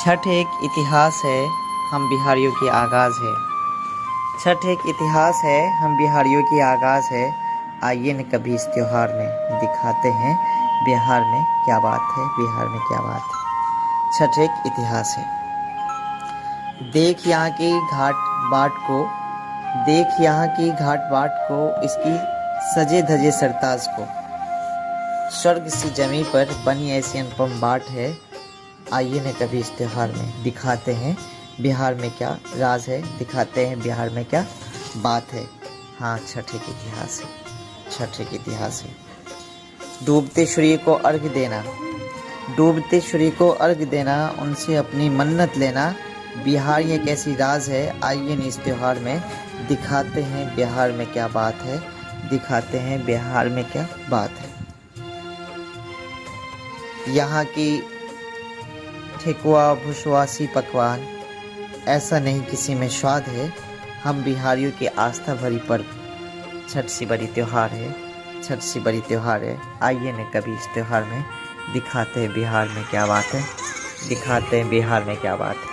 छठ एक इतिहास है, हम बिहारियों की आगाज़ है। छठ एक इतिहास है, हम बिहारियों की आगाज़ है। आइए न कभी इस त्योहार में दिखाते हैं बिहार में क्या बात है, बिहार में क्या बात है। छठ एक इतिहास है। देख यहाँ की घाट बाट को, देख यहाँ की घाट बाट को, इसकी सजे धजे सरताज को। स्वर्ग सी जमी पर बनी ऐसी अनुपम बाट है। आइए न कभी इस त्योहार में दिखाते हैं बिहार में क्या राज है, दिखाते हैं बिहार में क्या बात है। हाँ, छठ एक इतिहास है, छठ एक इतिहास है। डूबते सूर्य को अर्घ देना, डूबते सूर्य को अर्घ देना, उनसे अपनी मन्नत लेना। बिहार ये कैसी राज है, आइए न इस त्योहार में दिखाते हैं बिहार में क्या बात है, दिखाते हैं बिहार में क्या बात है। यहाँ की ठेकुआ भुसवासी पकवान, ऐसा नहीं किसी में स्वाद है। हम बिहारियों की आस्था भरी पर्व छठ सी बड़ी त्योहार है, छठ सी बड़ी त्योहार है। आइए न कभी इस त्योहार में दिखाते हैं बिहार में क्या बात है, दिखाते हैं बिहार में क्या बात है।